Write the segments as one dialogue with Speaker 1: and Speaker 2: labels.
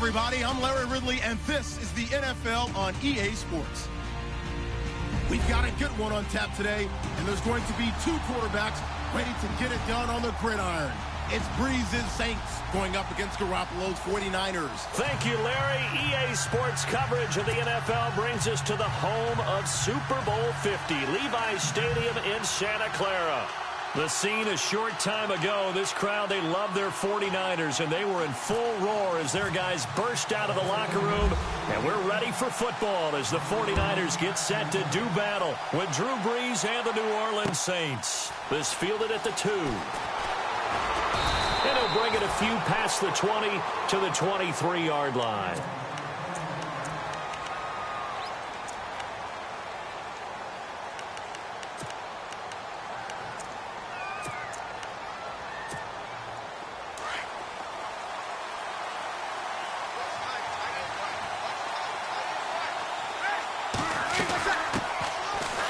Speaker 1: everybody. I'm Larry Ridley, and this is the NFL on EA Sports. We've got a good one on tap today, and there's going to be two quarterbacks ready to get it done on the gridiron. It's Breeze's Saints going up against Garoppolo's 49ers.
Speaker 2: Thank you, Larry. EA Sports coverage of the NFL brings us to the home of Super Bowl 50, Levi's Stadium in Santa Clara. The scene a short time ago, this crowd, they love their 49ers, and they were in full roar as their guys burst out of the locker room. And we're ready for football as the 49ers get set to do battle with Drew Brees and the New Orleans Saints. This fielded at the 2. And he'll bring it a few past the 20 to the 23-yard line.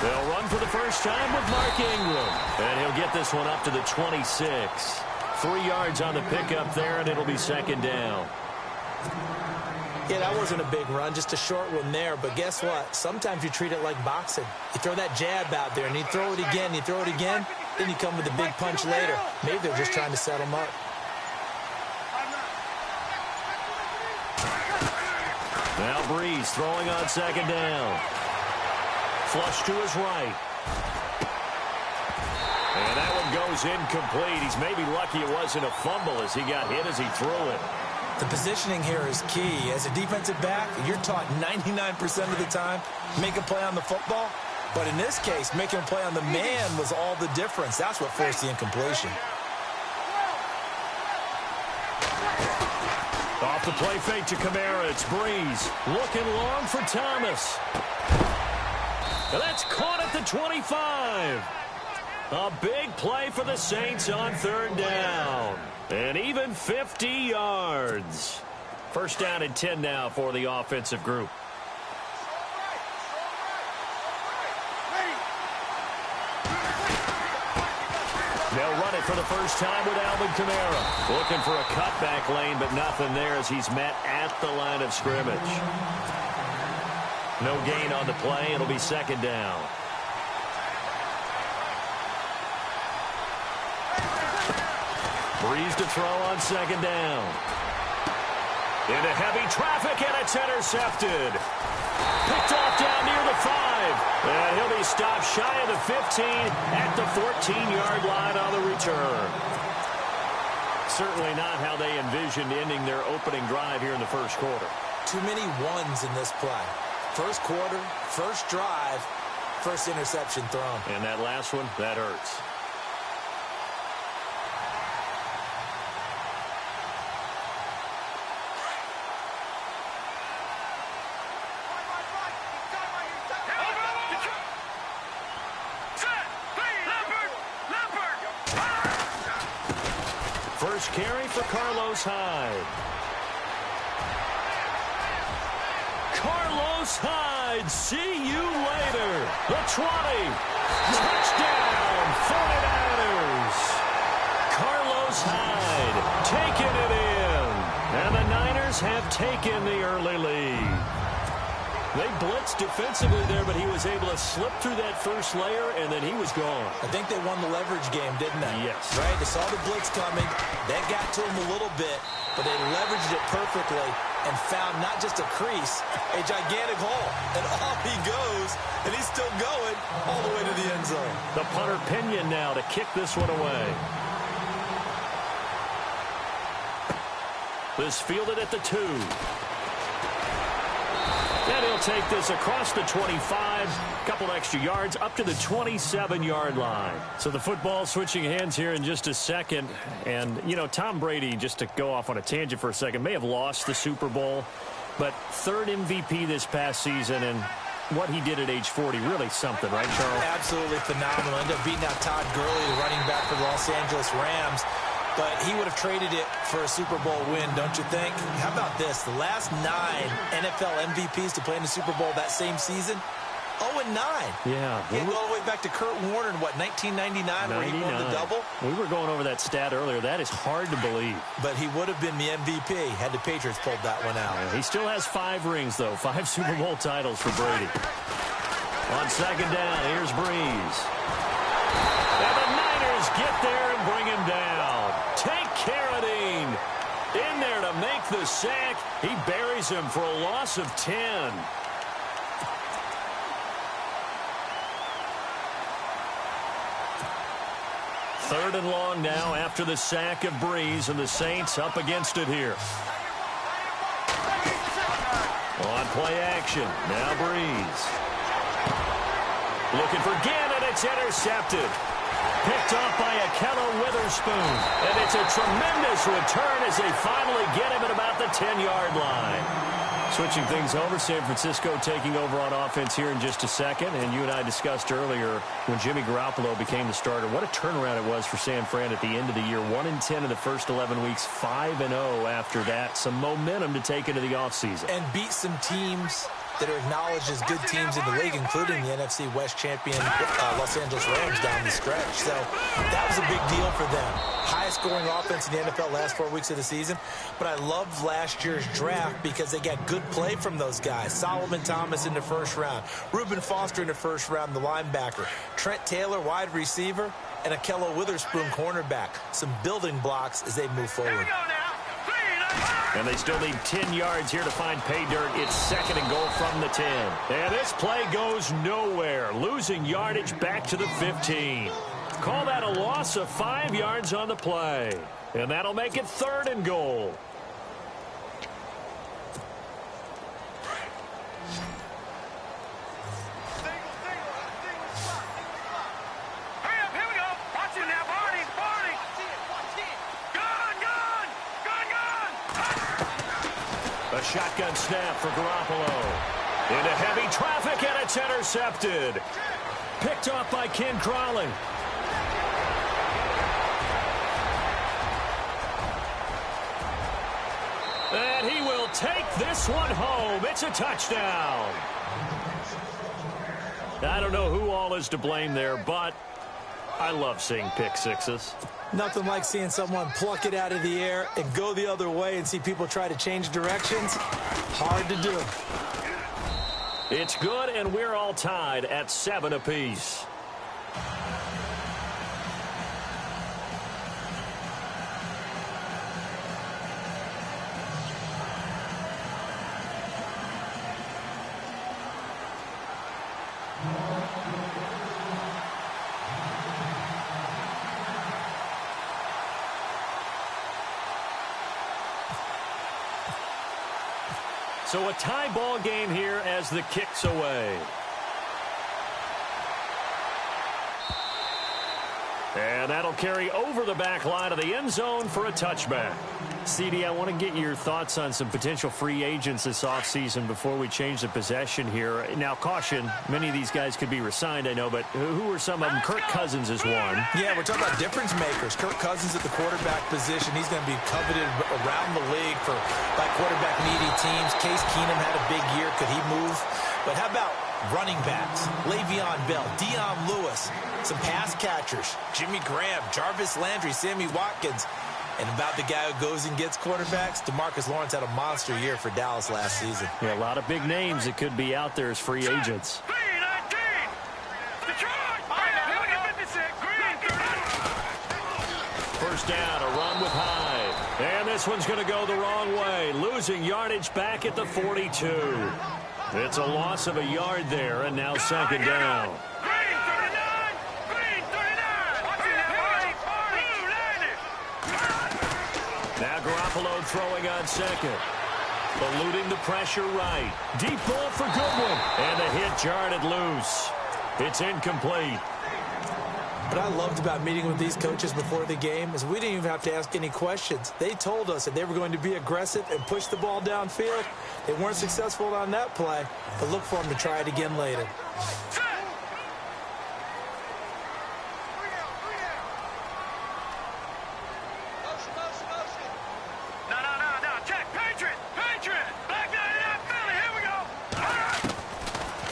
Speaker 2: They'll run for the first time with Mark Ingram. And he'll get this one up to the 26. 3 yards on the pickup there, and it'll be second down.
Speaker 3: Yeah, that wasn't a big run, just a short one there. But guess what? Sometimes you treat it like boxing. You throw that jab out there, and you throw it again, you throw it again, then you come with a big punch later. Maybe they're just trying to set him up.
Speaker 2: Now Brees throwing on second down. Flush to his right. And that one goes incomplete. He's maybe lucky it wasn't a fumble as he got hit as he threw it.
Speaker 3: The positioning here is key. As a defensive back, you're taught 99% of the time, make a play on the football. But in this case, making a play on the man was all the difference. That's what forced the incompletion.
Speaker 2: Off the play fake to Kamara. It's Brees looking long for Thomas. And that's caught at the 25. A big play for the Saints on third down. And even 50 yards. First down and 10 now for the offensive group. They'll run it for the first time with Alvin Kamara. Looking for a cutback lane, but nothing there as he's met at the line of scrimmage. No gain on the play. It'll be second down. Brees to throw on second down. Into heavy traffic, and it's intercepted. Picked off down near the 5. And he'll be stopped shy of the 15 at the 14-yard line on the return. Certainly not how they envisioned ending their opening drive here in the first quarter.
Speaker 3: Too many ones in this play. First quarter, first drive, first interception thrown.
Speaker 2: And that last one, that hurts. First carry for Carlos Hyde. Carlos Hyde, see you later. The 20. Touchdown, 49ers. Carlos Hyde taking it in. And the Niners have taken the early lead. They blitzed defensively there, but he was able to slip through that first layer, and then he was gone.
Speaker 3: I think they won the leverage game, didn't they?
Speaker 2: Yes.
Speaker 3: Right? They saw the blitz coming. That got to him a little bit, but they leveraged it perfectly and found not just a crease, a gigantic hole. And off he goes, and he's still going all the way to the end zone.
Speaker 2: The punter Pinion now to kick this one away. This fielded at the 2. And he'll take this across the 25, a couple extra yards, up to the 27-yard line. So the football switching hands here in just a second. And, you know, Tom Brady, just to go off on a tangent for a second, may have lost the Super Bowl, but third MVP this past season, and what he did at age 40, really something, right, Charles?
Speaker 3: Absolutely phenomenal. Ended up beating out Todd Gurley, the running back for the Los Angeles Rams. But he would have traded it for a Super Bowl win, don't you think? How about this? The last 9 NFL MVPs to play in the Super Bowl that same season, 0-9.
Speaker 2: Yeah.
Speaker 3: He had all the way back to Kurt Warner in, what, 1999 where he won the double?
Speaker 2: We were going over that stat earlier. That is hard to believe.
Speaker 3: But he would have been the MVP had the Patriots pulled that one out.
Speaker 2: Yeah, he still has 5 rings, though. 5 Super Bowl titles for Brady. On second down, here's Breeze. And the Niners get there and bring him down. Take Carradine in there to make the sack. He buries him for a loss of 10. Third and long now after the sack of Breeze, and the Saints up against it here. On play action, now Breeze. Looking for Gann, and it's intercepted. Picked off by Akello Witherspoon. And it's a tremendous return as they finally get him at about the 10-yard line. Switching things over, San Francisco taking over on offense here in just a second. And you and I discussed earlier when Jimmy Garoppolo became the starter, what a turnaround it was for San Fran at the end of the year. 1-10 in the first 11 weeks, 5-0 after that. Some momentum to take into the offseason.
Speaker 3: And beat some teams that are acknowledged as good teams in the league, including the NFC West champion Los Angeles Rams down the stretch. So that was a big deal for them. Highest scoring offense in the NFL last 4 weeks of the season. But I loved last year's draft because they got good play from those guys. Solomon Thomas in the first round. Reuben Foster in the first round, the linebacker. Trent Taylor, wide receiver. And Akello Witherspoon, cornerback. Some building blocks as they move forward.
Speaker 2: And they still need 10 yards here to find pay dirt. It's second and goal from the 10. And this play goes nowhere. Losing yardage back to the 15. Call that a loss of 5 yards on the play. And that'll make it third and goal. A shotgun snap for Garoppolo. Into heavy traffic, and it's intercepted. Picked off by Ken Crawley. And he will take this one home. It's a touchdown. I don't know who all is to blame there, but I love seeing pick sixes.
Speaker 3: Nothing like seeing someone pluck it out of the air and go the other way and see people try to change directions. Hard to do.
Speaker 2: It's good, and we're all tied at 7 apiece. So a tie ball game here as the kick's away. And that'll carry over the back line of the end zone for a touchback. CD, I want to get your thoughts on some potential free agents this offseason before we change the possession here. Now, caution, many of these guys could be re-signed, I know, but who are some of them? Kirk Cousins is one.
Speaker 3: Yeah, we're talking about difference makers. Kirk Cousins at the quarterback position. He's going to be coveted around the league by quarterback-needy teams. Case Keenum had a big year. Could he move? But how about running backs? Le'Veon Bell, Dion Lewis, some pass catchers. Jimmy Graham, Jarvis Landry, Sammy Watkins. And about the guy who goes and gets quarterbacks, DeMarcus Lawrence had a monster year for Dallas last season.
Speaker 2: Yeah, a lot of big names that could be out there as free agents. First down, a run with Hyde. And this one's going to go the wrong way. Losing yardage back at the 42. It's a loss of a yard there, and now second down. Now Garoppolo throwing on second. Eluding the pressure right. Deep ball for Goodwin. And the hit jarred it loose. It's incomplete.
Speaker 3: What I loved about meeting with these coaches before the game is we didn't even have to ask any questions. They told us that they were going to be aggressive and push the ball downfield. They weren't successful on that play, but look for them to try it again later.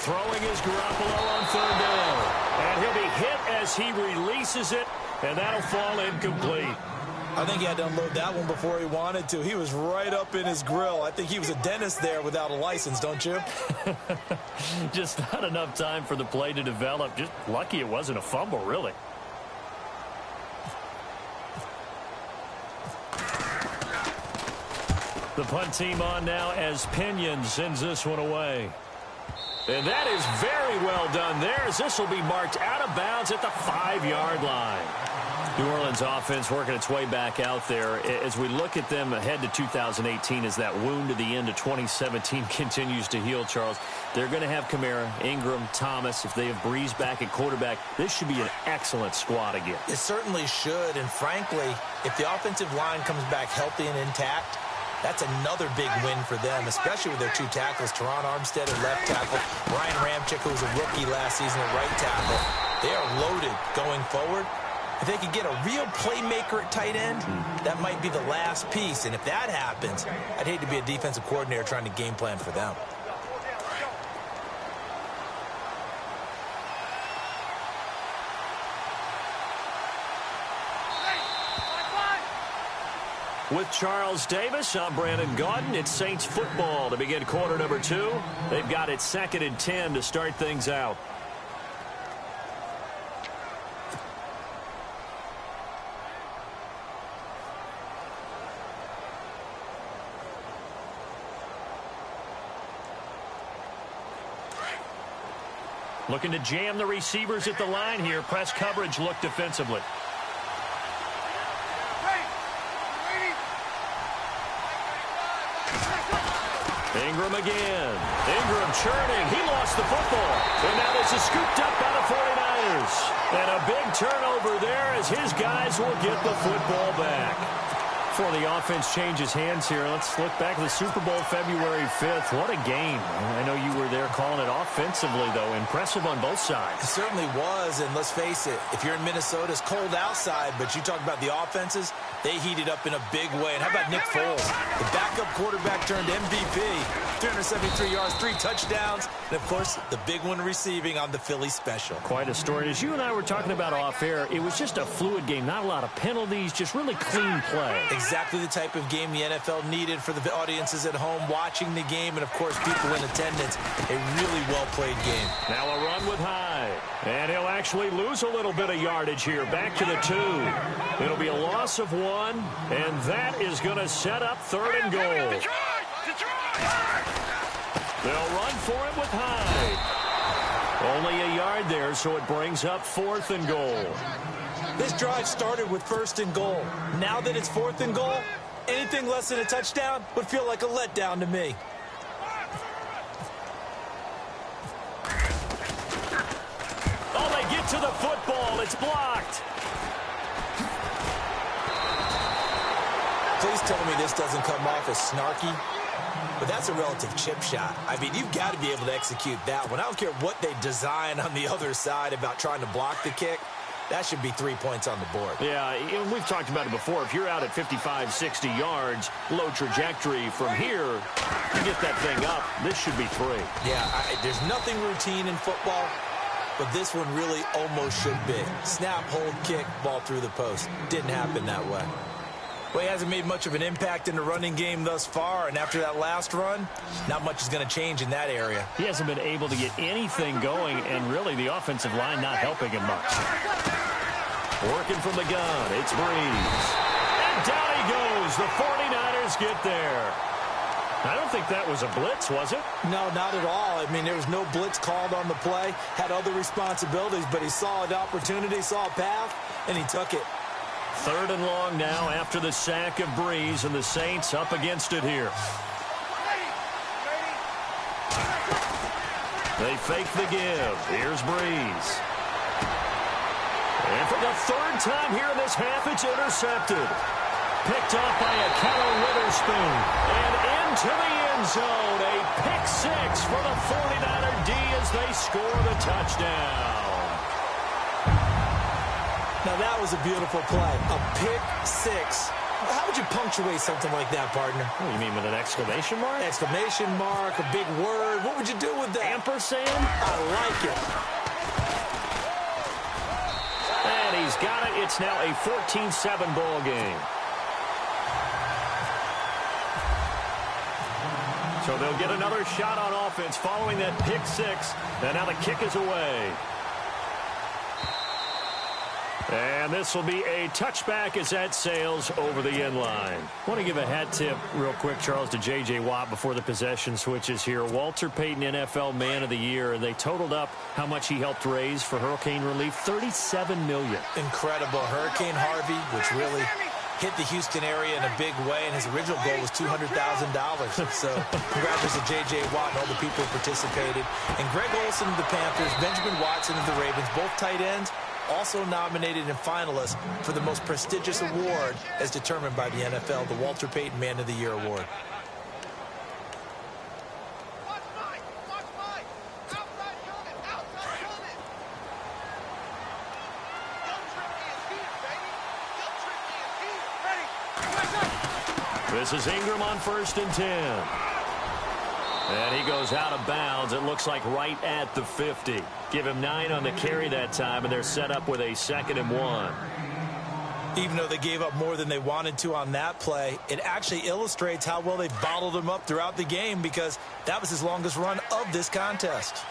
Speaker 2: Throwing is Garoppolo on third down. And he'll be hit as he releases it, and that'll fall incomplete.
Speaker 3: I think he had to unload that one before he wanted to. He was right up in his grill. I think he was a dentist there without a license, don't you?
Speaker 2: Just not enough time for the play to develop. Just lucky it wasn't a fumble, really. The punt team on now as Pinion sends this one away. And that is very well done there, as this will be marked out of bounds at the 5-yard line. New Orleans offense working its way back out there. As we look at them ahead to 2018 as that wound to the end of 2017 continues to heal, Charles, they're going to have Kamara, Ingram, Thomas. If they have Breeze back at quarterback, this should be an excellent squad again.
Speaker 3: It certainly should, and frankly, if the offensive line comes back healthy and intact, that's another big win for them, especially with their two tackles, Teron Armstead at left tackle, Ryan Ramczyk, who was a rookie last season at right tackle. They are loaded going forward. If they could get a real playmaker at tight end, that might be the last piece. And if that happens, I'd hate to be a defensive coordinator trying to game plan for them.
Speaker 2: With Charles Davis, I'm Brandon Gaudin. It's Saints football to begin quarter number 2. They've got it 2nd and 10 to start things out. Looking to jam the receivers at the line here. Press coverage look defensively. Ingram again. Ingram churning. He lost the football. And now this is scooped up by the 49ers. And a big turnover there as his guys will get the football back. Before the offense changes hands here, let's look back at the Super Bowl February 5th. What a game. I know you were there calling it offensively, though. Impressive on both sides.
Speaker 3: It certainly was, and let's face it, if you're in Minnesota, it's cold outside, but you talk about the offenses, they heated up in a big way. And how about Nick Foles? The backup quarterback turned MVP. 373 yards, 3 touchdowns, and, of course, the big one receiving on the Philly special.
Speaker 2: Quite a story. As you and I were talking about off air, it was just a fluid game. Not a lot of penalties, just really clean play.
Speaker 3: Exactly the type of game the NFL needed for the audiences at home watching the game and, of course, people in attendance. A really well-played game.
Speaker 2: Now a run with Hyde. And he'll actually lose a little bit of yardage here. Back to the 2. It'll be a loss of 1, and that is going to set up 3rd and goal. They'll run for it with Hyde. Only a yard there, so it brings up 4th and goal.
Speaker 3: This drive started with 1st and goal. Now that it's 4th and goal, anything less than a touchdown would feel like a letdown to me.
Speaker 2: Oh, they get to the football. It's blocked.
Speaker 3: Please tell me this doesn't come off as snarky, but that's a relative chip shot. I mean, you've got to be able to execute that one. I don't care what they design on the other side about trying to block the kick. That should be 3 points on the board.
Speaker 2: Yeah, we've talked about it before. If you're out at 55, 60 yards, low trajectory from here, you get that thing up, this should be 3.
Speaker 3: Yeah, there's nothing routine in football, but this one really almost should be. Snap, hold, kick, ball through the post. Didn't happen that way. Well, he hasn't made much of an impact in the running game thus far, and after that last run, not much is going to change in that area.
Speaker 2: He hasn't been able to get anything going, and really the offensive line not helping him much. Working from the gun, it's Breeze. And down he goes. The 49ers get there. I don't think that was a blitz, was it?
Speaker 3: No, not at all. I mean, there was no blitz called on the play. Had other responsibilities, but he saw an opportunity, saw a path, and he took it.
Speaker 2: 3rd and long now after the sack of Breeze, and the Saints up against it here. They fake the give. Here's Breeze. And for the 3rd time here in this half, it's intercepted. Picked off by a Kettle Witherspoon. And into the end zone. A pick 6 for the 49er D as they score the touchdown. Now,
Speaker 3: that was a beautiful play. A pick 6 How would you punctuate something like that, partner?
Speaker 2: What do you mean, with an exclamation mark?
Speaker 3: Exclamation mark, a big word. What would you do with that?
Speaker 2: Ampersand?
Speaker 3: I like it.
Speaker 2: And he's got it. It's now a 14-7 ball game. So they'll get another shot on offense following that pick six. And now the kick is away. And this will be a touchback as that sails over the end line. I want to give a hat tip real quick, Charles, to J.J. Watt before the possession switches here. Walter Payton, NFL Man of the Year, and they totaled up how much he helped raise for hurricane relief, $37 million.
Speaker 3: Incredible. Hurricane Harvey, which really hit the Houston area in a big way, and his original goal was $200,000. So congratulations to J.J. Watt and all the people who participated. And Greg Olsen of the Panthers, Benjamin Watson of the Ravens, both tight ends, also nominated and finalists for the most prestigious award as determined by the NFL, the Walter Payton Man of the Year Award.
Speaker 2: This is Ingram on 1st and 10. And he goes out of bounds, it looks like right at the 50. Give him 9 on the carry that time, and they're set up with a 2nd and 1.
Speaker 3: Even though they gave up more than they wanted to on that play, it actually illustrates how well they bottled him up throughout the game, because that was his longest run of this contest.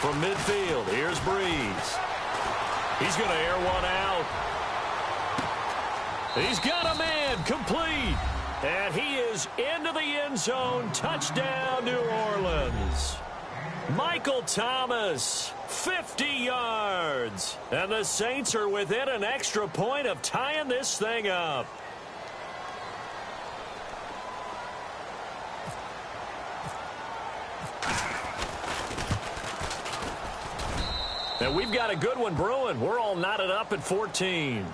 Speaker 2: From midfield, here's Breeze. He's going to air one out. He's got a man, complete. And he is into the end zone. Touchdown, New Orleans. Michael Thomas, 50 yards. And the Saints are within an extra point of tying this thing up. And we've got a good one brewing. We're all knotted up at 14.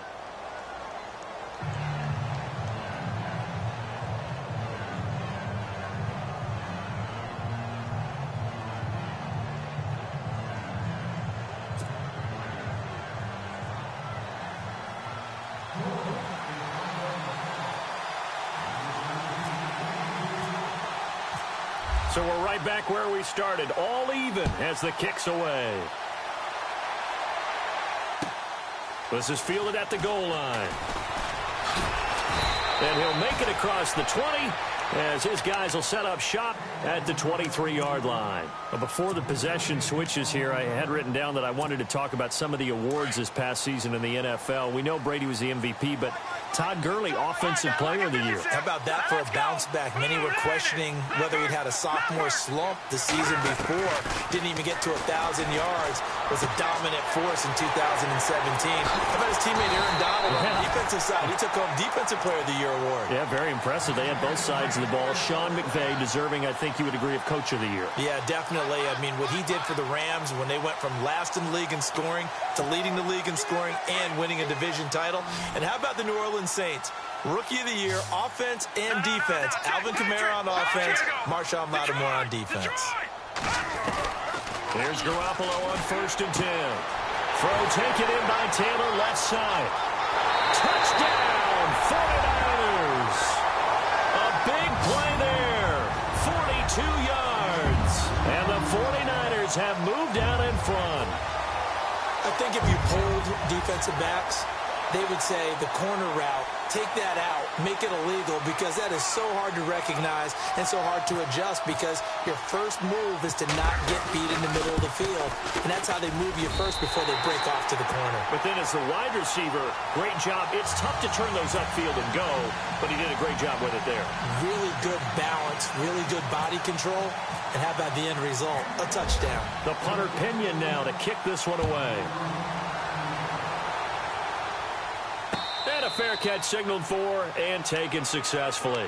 Speaker 2: So we're right back where we started, all even as the kick's away. This is fielded at the goal line. And he'll make it across the 20 as his guys will set up shop at the 23-yard line. But before the possession switches here, I had written down that I wanted to talk about some of the awards this past season in the NFL. We know Brady was the MVP, but Todd Gurley, Offensive Player of the Year.
Speaker 3: How about that for a bounce back? Many were questioning whether he'd had a sophomore slump the season before. Didn't even get to 1,000 yards. Was a dominant force in 2017. How about his teammate Aaron Donald on the defensive side? He took home Defensive Player of the Year award.
Speaker 2: Yeah, very impressive. They had both sides of the ball. Sean McVay deserving, I think you would agree, of Coach of the Year.
Speaker 3: Yeah, definitely. I mean, what he did for the Rams when they went from last in the league in scoring to leading the league in scoring and winning a division title. And how about the New Orleans Saints? Rookie of the Year, offense and defense. Alvin Kamara on offense, Marshawn Lattimore on defense.
Speaker 2: Here's Garoppolo on 1st and 10. Throw taken in by Taylor, left side. Touchdown, 49ers. A big play there, 42 yards. And the 49ers have moved out in front.
Speaker 3: I think if you polled defensive backs, they would say the corner route, take that out, make it illegal, because that is so hard to recognize and so hard to adjust, because your first move is to not get beat in the middle of the field. And that's how they move you first before they break off to the corner.
Speaker 2: But then as the wide receiver, great job. It's tough to turn those upfield and go, but he did a great job with it there.
Speaker 3: Really good balance, really good body control. And how about the end result? A touchdown.
Speaker 2: The punter Pinion now to kick this one away. And a fair catch signaled for and taken successfully.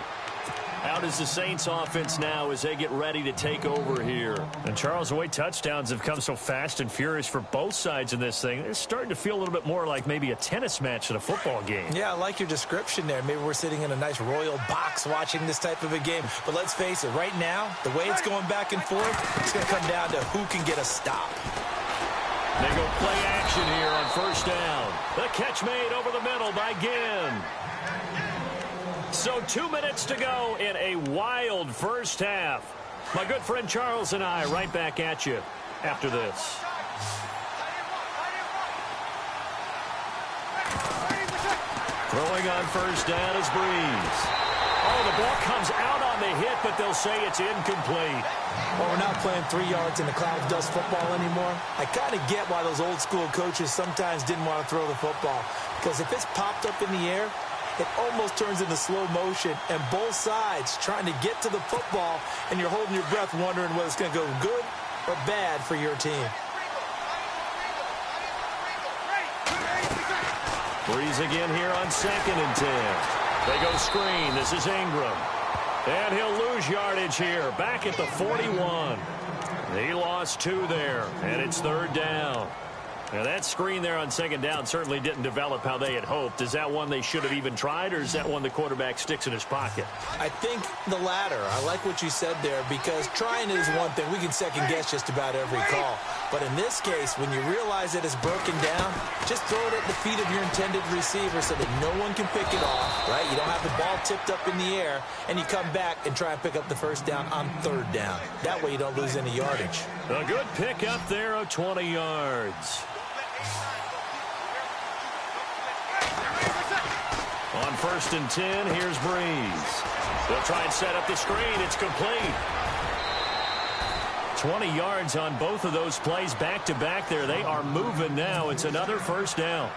Speaker 2: Out is the Saints offense now as they get ready to take over here. And Charles, the way touchdowns have come so fast and furious for both sides in this thing, it's starting to feel a little bit more like maybe a tennis match than a football game.
Speaker 3: Yeah, I like your description there. Maybe we're sitting in a nice royal box watching this type of a game. But let's face it, right now, the way it's going back and forth, it's going to come down to who can get a stop.
Speaker 2: They go play action here on first down. The catch made over the middle by Ginn. So 2 minutes to go in a wild first half. My good friend Charles and I right back at you after this. Throwing on first down is Breeze. Oh, the ball comes out on the hit, but they'll say it's incomplete.
Speaker 3: Well, we're not playing 3 yards in the cloud of dust football anymore. I kind of get why those old school coaches sometimes didn't want to throw the football. Because if it's popped up in the air, it almost turns into slow motion, and both sides trying to get to the football, and you're holding your breath wondering whether it's going to go good or bad for your team.
Speaker 2: Breeze again here on 2nd and 10. They go screen. This is Ingram. And he'll lose yardage here. Back at the 41. He lost 2 there, and it's 3rd down. Now, that screen there on 2nd down certainly didn't develop how they had hoped. Is that one they should have even tried, or is that one the quarterback sticks in his pocket?
Speaker 3: I think the latter. I like what you said there, because trying is one thing. We can second-guess just about every call. But in this case, when you realize that it's broken down, just throw it at the feet of your intended receiver so that no one can pick it off, right? You don't have the ball tipped up in the air, and you come back and try and pick up the first down on 3rd down. That way you don't lose any yardage.
Speaker 2: A good pick up there of 20 yards. On 1st and 10, here's Breeze. They'll try and set up the screen. It's complete. 20 yards on both of those plays back-to-back there. They are moving now. It's another first down.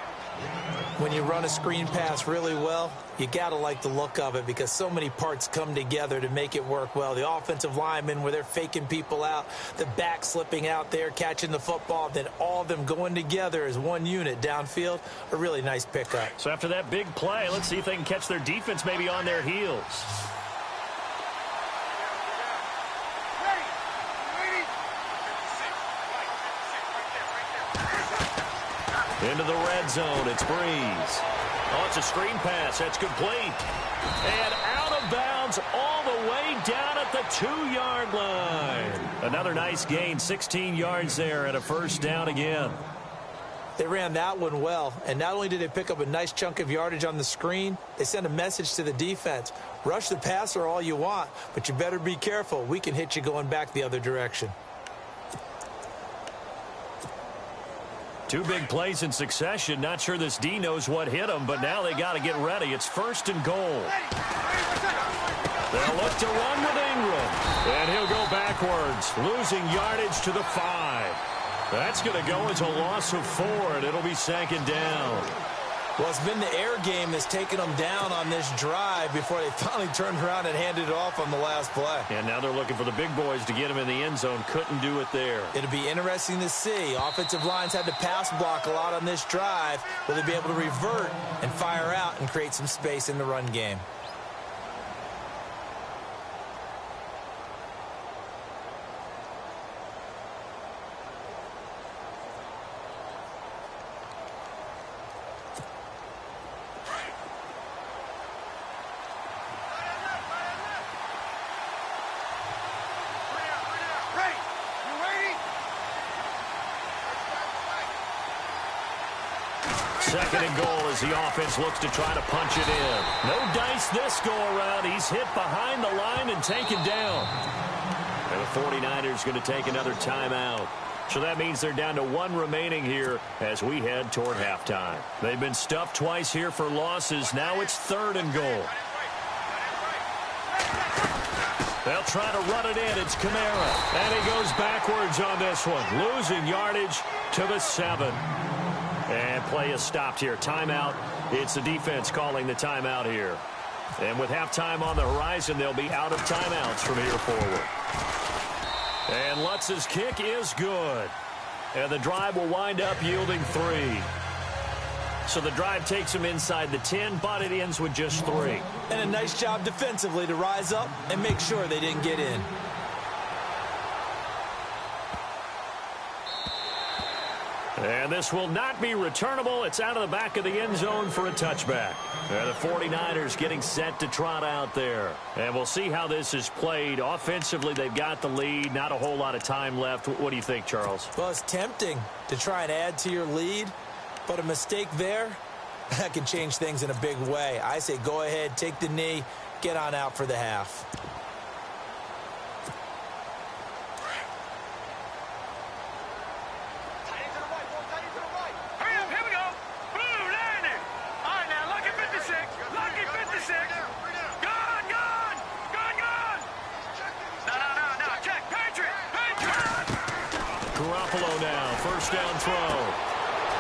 Speaker 3: When you run a screen pass really well, you got to like the look of it because so many parts come together to make it work well. The offensive linemen, where they're faking people out, the back slipping out there, catching the football, then all of them going together as one unit downfield. A really nice pickup.
Speaker 2: So after that big play, let's see if they can catch their defense maybe on their heels. Into the red zone, it's Breeze. Oh, it's a screen pass. That's complete. And out of bounds all the way down at the 2-yard line. Another nice gain, 16 yards there and a first down again.
Speaker 3: They ran that one well, and not only did they pick up a nice chunk of yardage on the screen, they sent a message to the defense. Rush the passer all you want, but you better be careful. We can hit you going back the other direction.
Speaker 2: 2 big plays in succession. Not sure this D knows what hit him, but now they got to get ready. It's 1st and goal. They'll look to run with Ingram. And he'll go backwards, losing yardage to the 5. That's going to go as a loss of 4, and it'll be 2nd down.
Speaker 3: Well, it's been the air game that's taken them down on this drive before they finally turned around and handed it off on the last play.
Speaker 2: And now they're looking for the big boys to get him in the end zone. Couldn't do it there.
Speaker 3: It'll be interesting to see. Offensive lines had to pass block a lot on this drive. Will they be able to revert and fire out and create some space in the run game?
Speaker 2: Second and goal as the offense looks to try to punch it in. No dice this go-around. He's hit behind the line and taken down. And the 49ers going to take another timeout. So that means they're down to 1 remaining here as we head toward halftime. They've been stuffed twice here for losses. Now it's 3rd and goal. They'll try to run it in. It's Kamara. And he goes backwards on this one, losing yardage to the 7. And play is stopped here. Timeout. It's the defense calling the timeout here. And with halftime on the horizon, they'll be out of timeouts from here forward. And Lutz's kick is good. And the drive will wind up yielding 3. So the drive takes them inside the 10, but it ends with just 3.
Speaker 3: And a nice job defensively to rise up and make sure they didn't get in.
Speaker 2: And this will not be returnable. It's out of the back of the end zone for a touchback. And the 49ers getting set to trot out there. And we'll see how this is played. Offensively, they've got the lead. Not a whole lot of time left. What do you think, Charles?
Speaker 3: Well, it's tempting to try and add to your lead, but a mistake there, that can change things in a big way. I say go ahead, take the knee, get on out for the half.
Speaker 2: First down throw.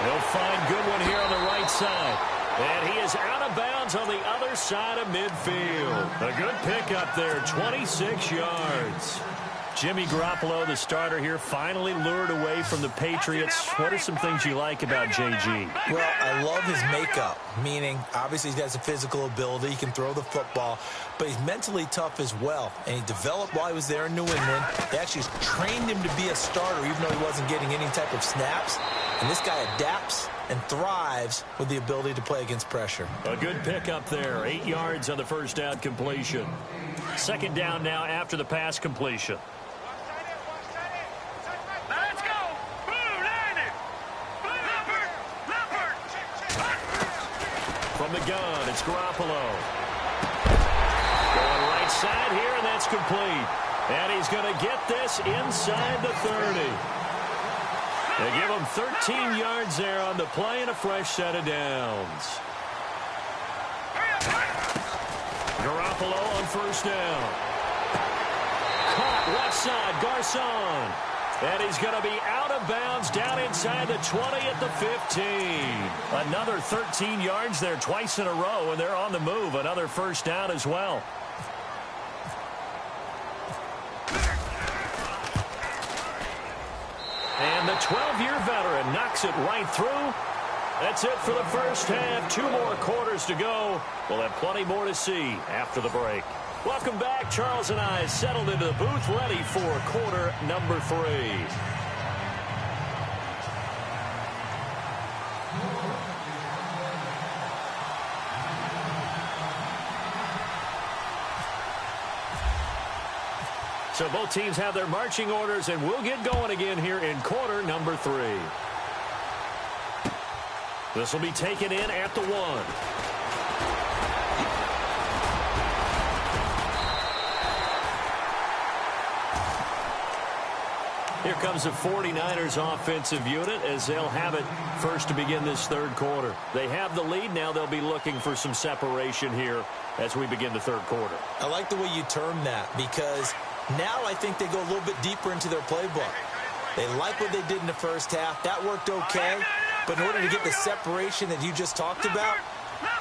Speaker 2: He'll find Goodwin here on the right side. And he is out of bounds on the other side of midfield. A good pickup there, 26 yards. Jimmy Garoppolo, the starter here, finally lured away from the Patriots. What are some things you like about JG?
Speaker 3: Well, I love his makeup, meaning obviously he has a physical ability. He can throw the football, but he's mentally tough as well. And he developed while he was there in New England. They actually trained him to be a starter even though he wasn't getting any type of snaps. And this guy adapts and thrives with the ability to play against pressure.
Speaker 2: A good pickup there, 8 yards on the first down completion. Second down now after the pass completion. From the gun, it's Garoppolo. Going right side here, and that's complete. And he's going to get this inside the 30. They give him 13 yards there on the play and a fresh set of downs. Garoppolo on first down. Caught left side, Garcon. And he's going to be out of bounds down inside the 20 at the 15. Another 13 yards there twice in a row, and they're on the move. Another first down as well. And the 12-year veteran knocks it right through. That's it for the first half. 2 more quarters to go. We'll have plenty more to see after the break. Welcome back. Charles and I settled into the booth, ready for quarter number 3. So both teams have their marching orders, and we'll get going again here in quarter number 3. This will be taken in at the 1. Here comes the 49ers offensive unit as they'll have it first to begin this third quarter. They have the lead. Now they'll be looking for some separation here as we begin the third quarter.
Speaker 3: I like the way you term that because now I think they go a little bit deeper into their playbook. They like what they did in the first half. That worked okay. But in order to get the separation that you just talked about,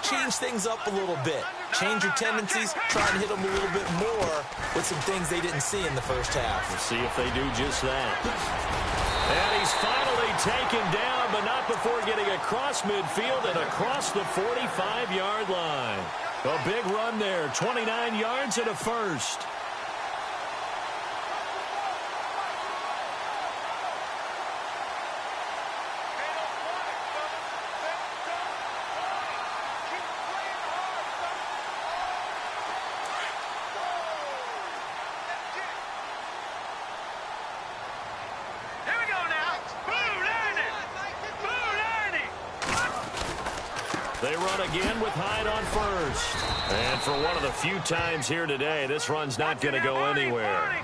Speaker 3: change things up a little bit. Change your tendencies, try and hit them a little bit more with some things they didn't see in the first half.
Speaker 2: We'll see if they do just that. And he's finally taken down, but not before getting across midfield and across the 45-yard line. A big run there, 29 yards and a first. They run again with Hyde on first. And for one of the few times here today, this run's not going to go anywhere.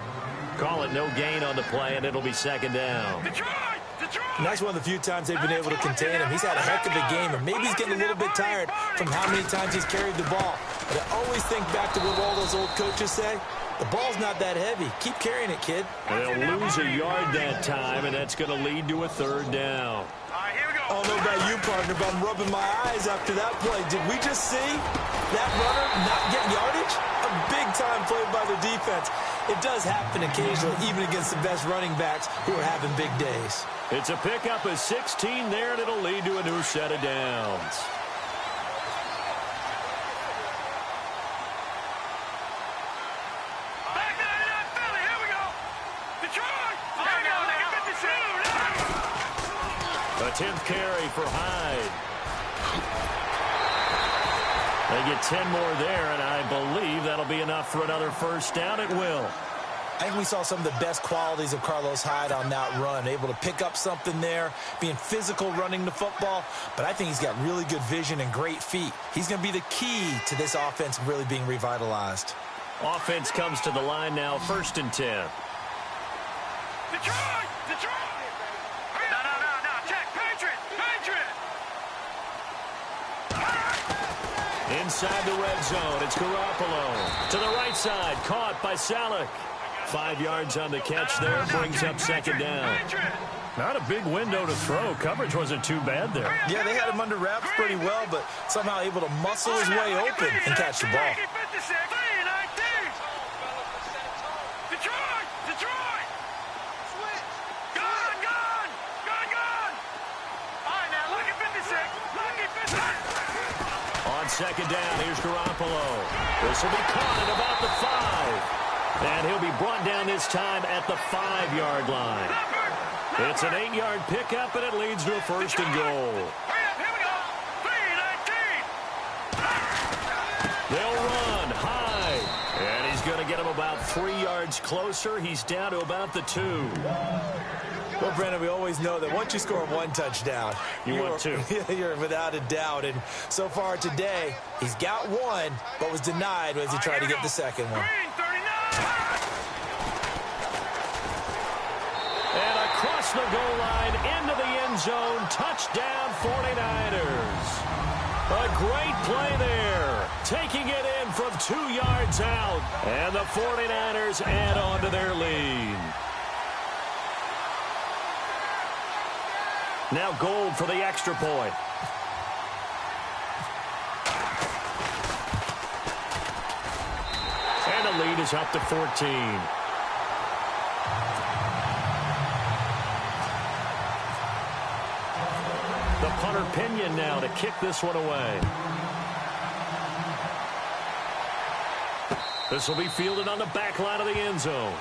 Speaker 2: Call it no gain on the play, and it'll be second down.
Speaker 3: And that's one of the few times they've been able to contain him. He's had a heck of a game, and maybe he's getting a little bit tired from how many times he's carried the ball. But I always think back to what all those old coaches say. The ball's not that heavy. Keep carrying it, kid.
Speaker 2: They'll lose a yard that time, and that's going to lead to a third down.
Speaker 3: I don't know about you, partner, but I'm rubbing my eyes after that play. Did we just see that runner not get yardage? A big-time play by the defense. It does happen occasionally, even against the best running backs who are having big days.
Speaker 2: It's a pickup of 16 there, and it'll lead to a new set of downs. A 10th carry for Hyde. They get 10 more there, and I believe that'll be enough for another first down. It will.
Speaker 3: I think we saw some of the best qualities of Carlos Hyde on that run, able to pick up something there, being physical running the football, but I think he's got really good vision and great feet. He's going to be the key to this offense really being revitalized.
Speaker 2: Offense comes to the line now, 1st and 10.
Speaker 4: Detroit! No, check, Patriot!
Speaker 2: Inside the red zone, it's Garoppolo. To the right side, caught by Salek. 5 yards on the catch there, brings up 2nd down. Not a big window to throw. Coverage wasn't too bad there.
Speaker 3: Yeah, they had him under wraps pretty well, but somehow able to muscle his way open and catch the ball.
Speaker 4: Detroit! Switch! Gone! All right, now, look at 56.
Speaker 2: On 2nd down, here's Garoppolo. This will be caught at about the 5. And he'll be brought down this time at the 5-yard line. It's an 8-yard pickup, and it leads to a 1st and goal.
Speaker 4: Here we go. 3-19.
Speaker 2: They'll run high. And he's going to get him about 3 yards closer. He's down to about the 2.
Speaker 3: Well, Brandon, we always know that once you score 1 touchdown,
Speaker 2: want 2.
Speaker 3: You're without a doubt. And so far today, he's got 1, but was denied as he tried to get the 2nd one.
Speaker 2: And across the goal line, into the end zone, touchdown 49ers. A great play there, taking it in from 2 yards out. And the 49ers add on to their lead. Now Gold for the extra point. And the lead is up to 14. The punter Pinion now to kick this one away. This will be fielded on the back line of the end zone.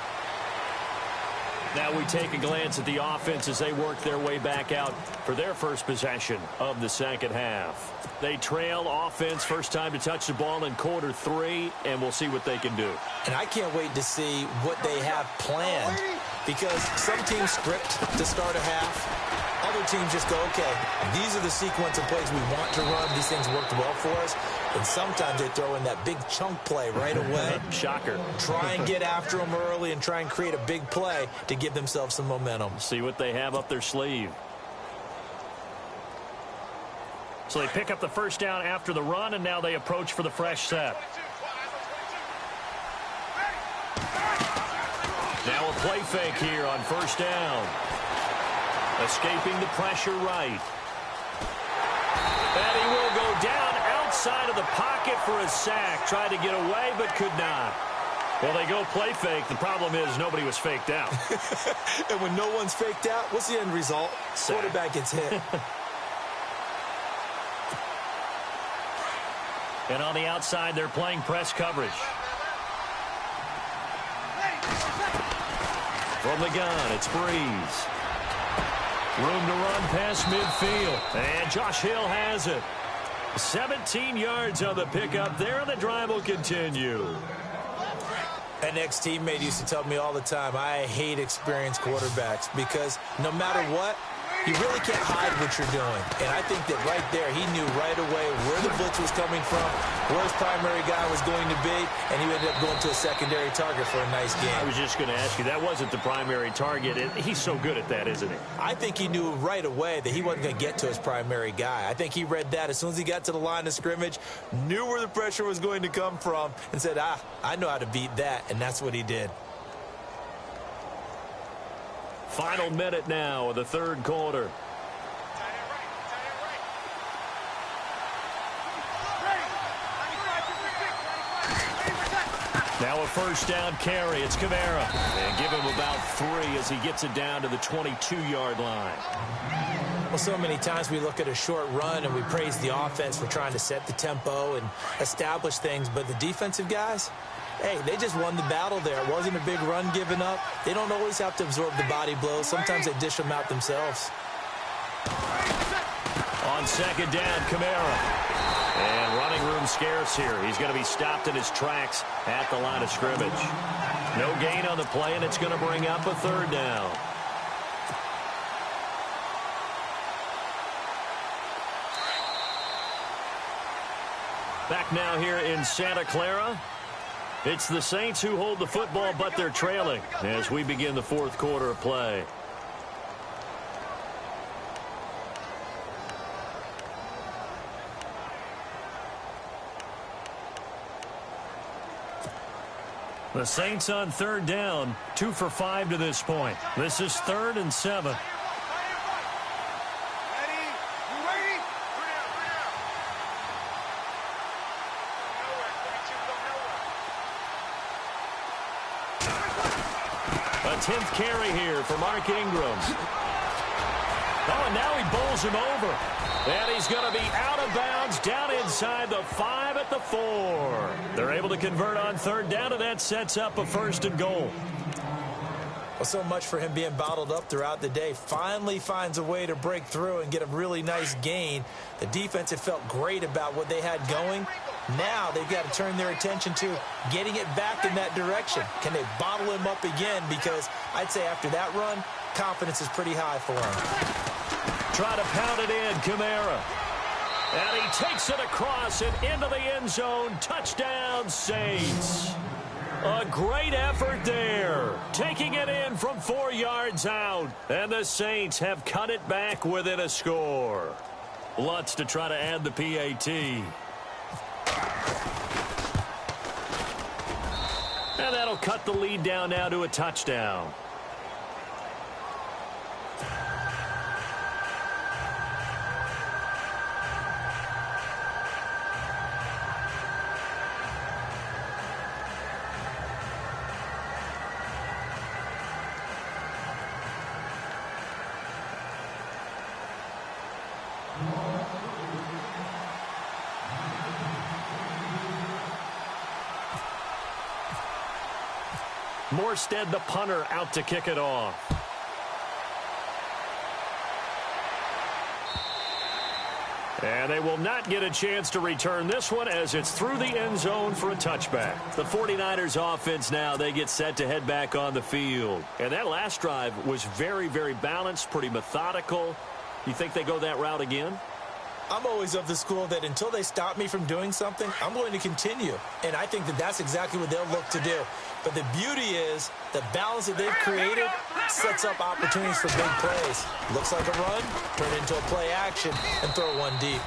Speaker 2: Now we take a glance at the offense as they work their way back out for their first possession of the 2nd half. They trail offense, first time to touch the ball in quarter 3, and we'll see what they can do.
Speaker 3: And I can't wait to see what they have planned, because some teams script to start a half. Other teams just go, okay, these are the sequence of plays we want to run. These things worked well for us. And sometimes they throw in that big chunk play right away.
Speaker 2: Shocker.
Speaker 3: Try and get after them early and try and create a big play to give themselves some momentum.
Speaker 2: See what they have up their sleeve. So they pick up the first down after the run, and now they approach for the fresh set. Now a play fake here on first down. Escaping the pressure right. And he will go down outside of the pocket for a sack. Tried to get away, but could not. Well, they go play fake. The problem is nobody was faked out.
Speaker 3: And when no one's faked out, what's the end result?
Speaker 2: Sack.
Speaker 3: Quarterback gets hit.
Speaker 2: And on the outside, they're playing press coverage. From the gun, it's Breeze. Room to run past midfield. And Josh Hill has it. 17 yards on the pickup there, and the drive will continue.
Speaker 3: An ex-teammate used to tell me all the time, I hate experienced quarterbacks because no matter what, you really can't hide what you're doing. And I think that right there, he knew right away where the blitz was coming from, where his primary guy was going to be, and he ended up going to a secondary target for a nice game.
Speaker 2: I was just going to ask you, that wasn't the primary target. He's so good at that, isn't he?
Speaker 3: I think he knew right away that he wasn't going to get to his primary guy. I think he read that as soon as he got to the line of scrimmage, knew where the pressure was going to come from, and said, I know how to beat that, and that's what he did.
Speaker 2: Final minute now of the third quarter. Now a first down carry. It's Kamara. And give him about 3 as he gets it down to the 22-yard line.
Speaker 3: Well, so many times we look at a short run and we praise the offense for trying to set the tempo and establish things, but the defensive guys, hey, they just won the battle there. It wasn't a big run given up. They don't always have to absorb the body blows. Sometimes they dish them out themselves.
Speaker 2: On second down, Kamara. And running room scarce here. He's going to be stopped in his tracks at the line of scrimmage. No gain on the play, and it's going to bring up a third down. Back now here in Santa Clara. It's the Saints who hold the football, but they're trailing as we begin the fourth quarter of play. The Saints on third down, 2 for 5 to this point. This is 3rd and 7. A 10th carry here for Mark Ingram. Oh, and now he bowls him over. And he's going to be out of bounds down inside the 5 at the 4. They're able to convert on third down, and that sets up a 1st and goal.
Speaker 3: Well, so much for him being bottled up throughout the day. Finally finds a way to break through and get a really nice gain. The defense had felt great about what they had going. Now they've got to turn their attention to getting it back in that direction. Can they bottle him up again? Because I'd say after that run, confidence is pretty high for him.
Speaker 2: Try to pound it in, Kamara. And he takes it across and into the end zone. Touchdown, Saints. A great effort there. Taking it in from 4 yards out. And the Saints have cut it back within a score. Lutz to try to add the PAT. And that'll cut the lead down now to a touchdown. Morstead, the punter, out to kick it off. And they will not get a chance to return this one as it's through the end zone for a touchback. The 49ers offense now, they get set to head back on the field. And that last drive was very, very balanced, pretty methodical. You think they go that route again?
Speaker 3: I'm always of the school that until they stop me from doing something, I'm going to continue. And I think that that's exactly what they'll look to do. But the beauty is the balance that they've created sets up opportunities for big plays. Looks like a run, turn it into a play action, and throw one deep.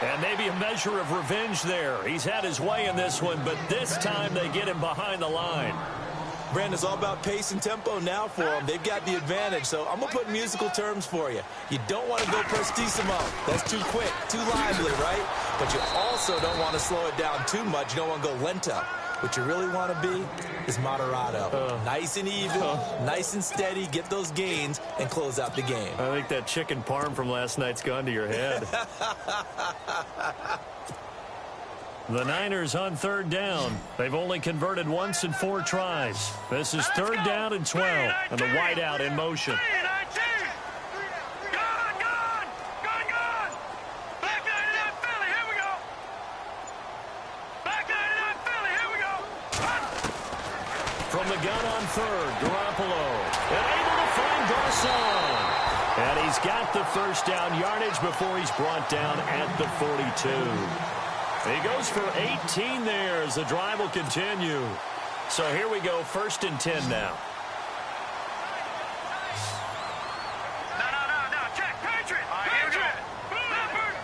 Speaker 2: And maybe a measure of revenge there. He's had his way in this one, but this time they get him behind the line.
Speaker 3: Brandon, it's all about pace and tempo now for them. They've got the advantage, so I'm going to put musical terms for you. You don't want to go prestissimo. That's too quick, too lively, right? But you also don't want to slow it down too much. You don't want to go lento. What you really want to be is moderato. Nice and even, nice and steady, get those gains, and close out the game.
Speaker 2: I think that chicken parm from last night's gone to your head. The Niners on third down. They've only converted once in 4 tries. This is third down and 12. And the wideout in motion. From the gun on third, Garoppolo. And able to find Garcon. And he's got the first down yardage before he's brought down at the 42. He goes for 18 there as the drive will continue. So here we go, 1st and 10 now.
Speaker 4: No. Check. Patriot. Leopard.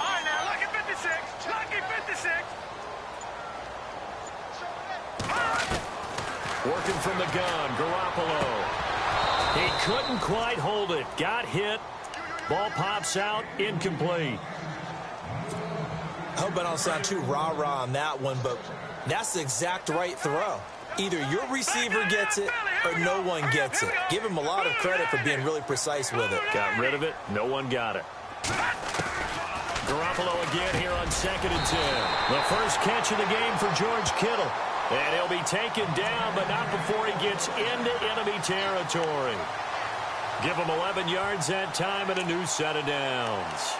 Speaker 4: All right, now, lucky 56. Lucky 56.
Speaker 2: Working from the gun, Garoppolo. He couldn't quite hold it. Got hit. Ball pops out, incomplete.
Speaker 3: I hope I don't sound too rah-rah on that one, but that's the exact right throw. Either your receiver gets it or no one gets it. Give him a lot of credit for being really precise with it.
Speaker 2: Got rid of it. No one got it. Garoppolo again here on 2nd and 10. The first catch of the game for George Kittle. And he'll be taken down, but not before he gets into enemy territory. Give them 11 yards that time and a new set of downs.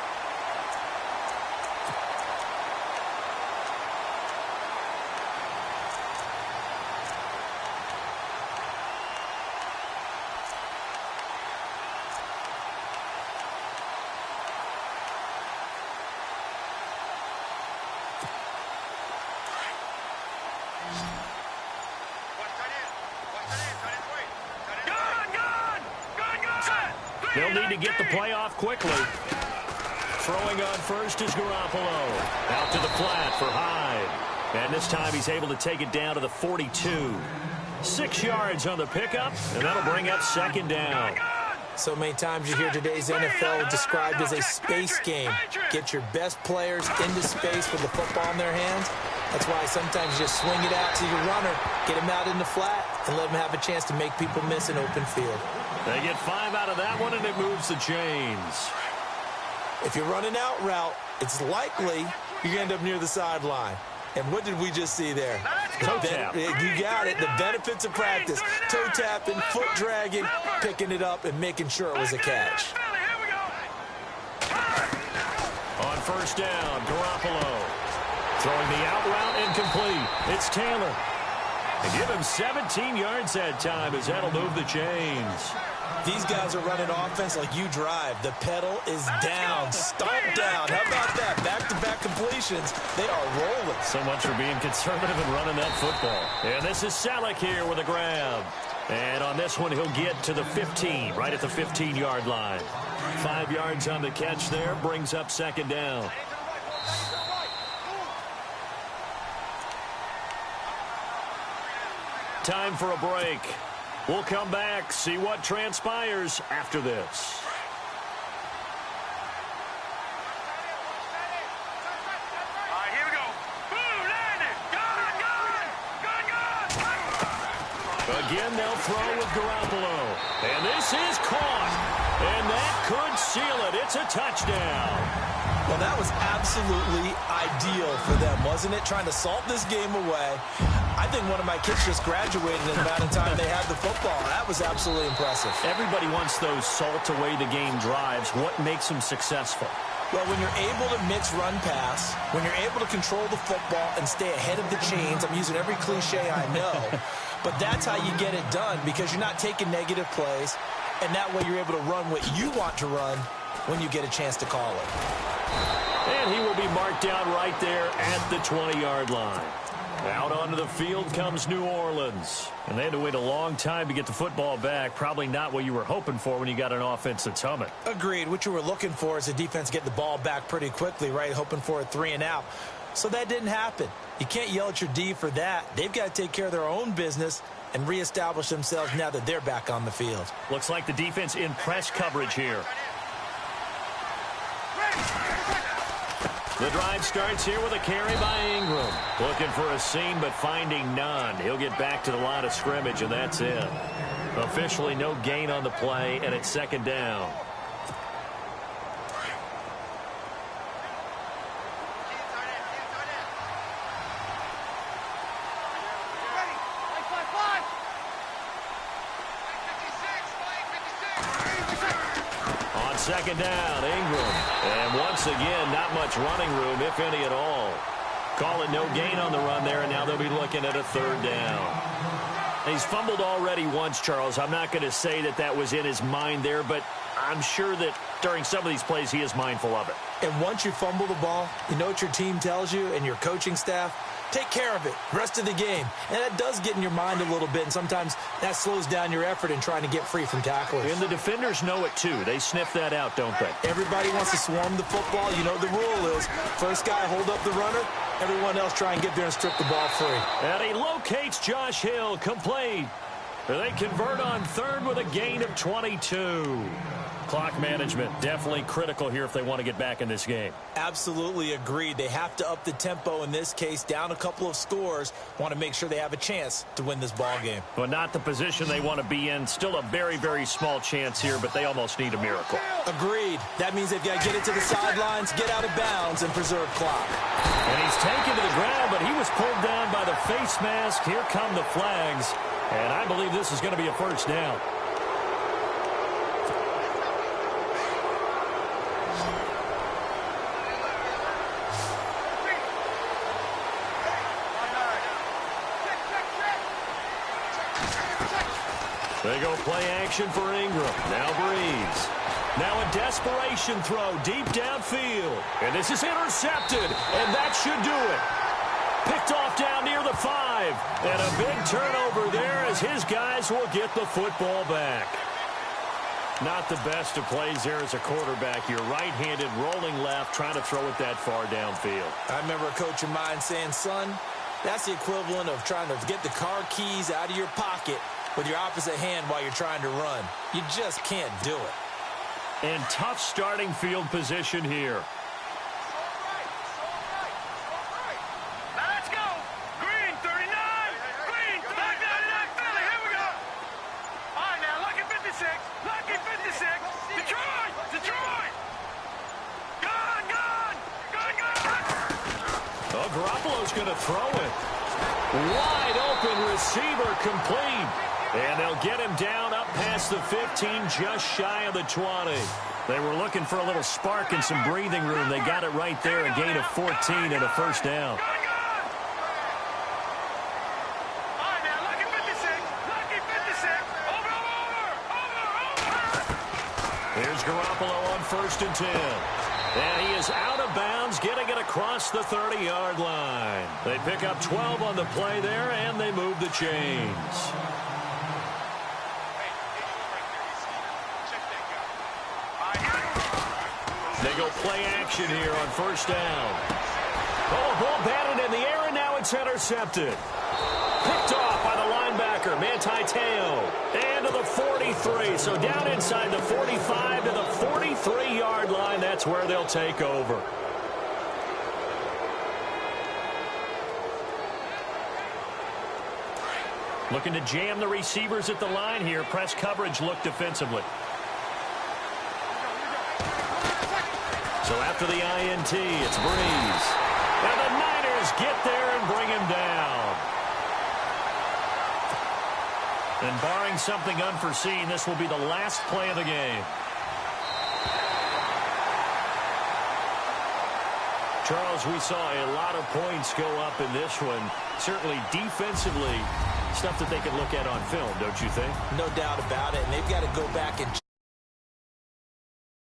Speaker 2: They'll need to get the play off quickly. Throwing on first is Garoppolo. Out to the flat for Hyde. And this time he's able to take it down to the 42. 6 yards on the pickup, and that'll bring up second down.
Speaker 3: So many times you hear today's NFL described as a space game. Get your best players into space with the football in their hands. That's why sometimes you just swing it out to your runner, get him out in the flat, and let him have a chance to make people miss an open field.
Speaker 2: They get 5 out of that one, and it moves the chains.
Speaker 3: If you're running out route, it's likely you're going to end up near the sideline. And what did we just see there?
Speaker 2: Toe tap.
Speaker 3: You got it. The benefits of practice. Toe tapping, foot dragging, picking it up, and making sure it was a catch.
Speaker 2: On first down, Garoppolo. Throwing the out route incomplete. It's Taylor. And give him 17 yards that time as that'll move the chains.
Speaker 3: These guys are running offense like you drive. The pedal is down, stomped down. How about that? Back-to-back completions. They are rolling.
Speaker 2: So much for being conservative and running that football. And this is Selleck here with a grab. And on this one, he'll get to the 15, right at the 15-yard line. 5 yards on the catch there, brings up second down. Time for a break. We'll come back, see what transpires after this.
Speaker 4: Here we go. Boom, landed. Gone.
Speaker 2: Again, they'll throw with Garoppolo. And this is caught. And that could seal it. It's a touchdown.
Speaker 3: Well, that was absolutely ideal for them, wasn't it? Trying to salt this game away. I think one of my kids just graduated in the amount of time they had the football. That was absolutely impressive.
Speaker 2: Everybody wants those salt away the game drives. What makes them successful?
Speaker 3: Well, when you're able to mix run pass, when you're able to control the football and stay ahead of the chains, I'm using every cliche I know, but that's how you get it done because you're not taking negative plays, and that way you're able to run what you want to run when you get a chance to call it.
Speaker 2: And he will be marked down right there at the 20-yard line. Out onto the field comes New Orleans. And they had to wait a long time to get the football back. Probably not what you were hoping for when you got an offense that's humming.
Speaker 3: Agreed. What you were looking for is the defense get the ball back pretty quickly, right? Hoping for a 3 and out. So that didn't happen. You can't yell at your D for that. They've got to take care of their own business and reestablish themselves now that they're back on the field.
Speaker 2: Looks like the defense in press coverage here. The drive starts here with a carry by Ingram. Looking for a seam, but finding none. He'll get back to the line of scrimmage, and that's it. Officially no gain on the play, and it's second down. Second down, Ingram. And once again, not much running room, if any at all. Call it no gain on the run there, and now they'll be looking at a third down. He's fumbled already once, Charles. I'm not going to say that that was in his mind there, but I'm sure that during some of these plays he is mindful of it.
Speaker 3: And once you fumble the ball, you know what your team tells you and your coaching staff? Take care of it, rest of the game. And that does get in your mind a little bit, and sometimes that slows down your effort in trying to get free from tacklers.
Speaker 2: And the defenders know it, too. They sniff that out, don't they?
Speaker 3: Everybody wants to swarm the football. You know the rule is first guy hold up the runner, everyone else try and get there and strip the ball free.
Speaker 2: And he locates Josh Hill, complete. They convert on third with a gain of 22. Clock management definitely critical here if they want to get back in this game.
Speaker 3: Absolutely agreed. They have to up the tempo in this case, down a couple of scores. Want to make sure they have a chance to win this ball game.
Speaker 2: But not the position they want to be in. Still a very, very small chance here, but they almost need a miracle.
Speaker 3: Agreed. That means they've got to get it to the sidelines, get out of bounds, and preserve clock.
Speaker 2: And he's taken to the ground, but he was pulled down by the face mask. Here come the flags. And I believe this is going to be a first down. They go play action for Ingram. Now Breeze. Now a desperation throw deep downfield. And this is intercepted. And that should do it. Picked off down near the 5. And a big turnover there as his guys will get the football back. Not the best of plays there as a quarterback. You're right-handed, rolling left, trying to throw it that far downfield.
Speaker 3: I remember a coach of mine saying, son, that's the equivalent of trying to get the car keys out of your pocket with your opposite hand while you're trying to run. You just can't do it.
Speaker 2: And tough starting field position here.
Speaker 4: Now let's go. Green, 39. Green, back down to that Philly. Here we go. All right, now, Lucky 56. Lucky 56. Detroit. Detroit. Gone, gone. Gone, gone.
Speaker 2: Oh, Garoppolo's going to throw it. Wide open receiver complete. And they'll get him down up past the 15, just shy of the 20. They were looking for a little spark and some breathing room. They got it right there, a gain of 14 and a first down.
Speaker 4: All right, now, Lucky 56. Lucky 56. Over.
Speaker 2: Here's Garoppolo on 1st and 10. And he is out of bounds, getting it across the 30-yard line. They pick up 12 on the play there, and they move the chains. They go play action here on 1st down. Oh, ball batted in the air, and now it's intercepted. Picked off by the linebacker, Manti Te'o. And to the 43, so down inside the 45 to the 43-yard line. That's where they'll take over. Looking to jam the receivers at the line here. Press coverage look defensively. So after the INT, it's Breeze. And the Niners get there and bring him down. And barring something unforeseen, this will be the last play of the game. Charles, we saw a lot of points go up in this one. Certainly defensively, stuff that they can look at on film, don't you think?
Speaker 3: No doubt about it. And they've got to go back and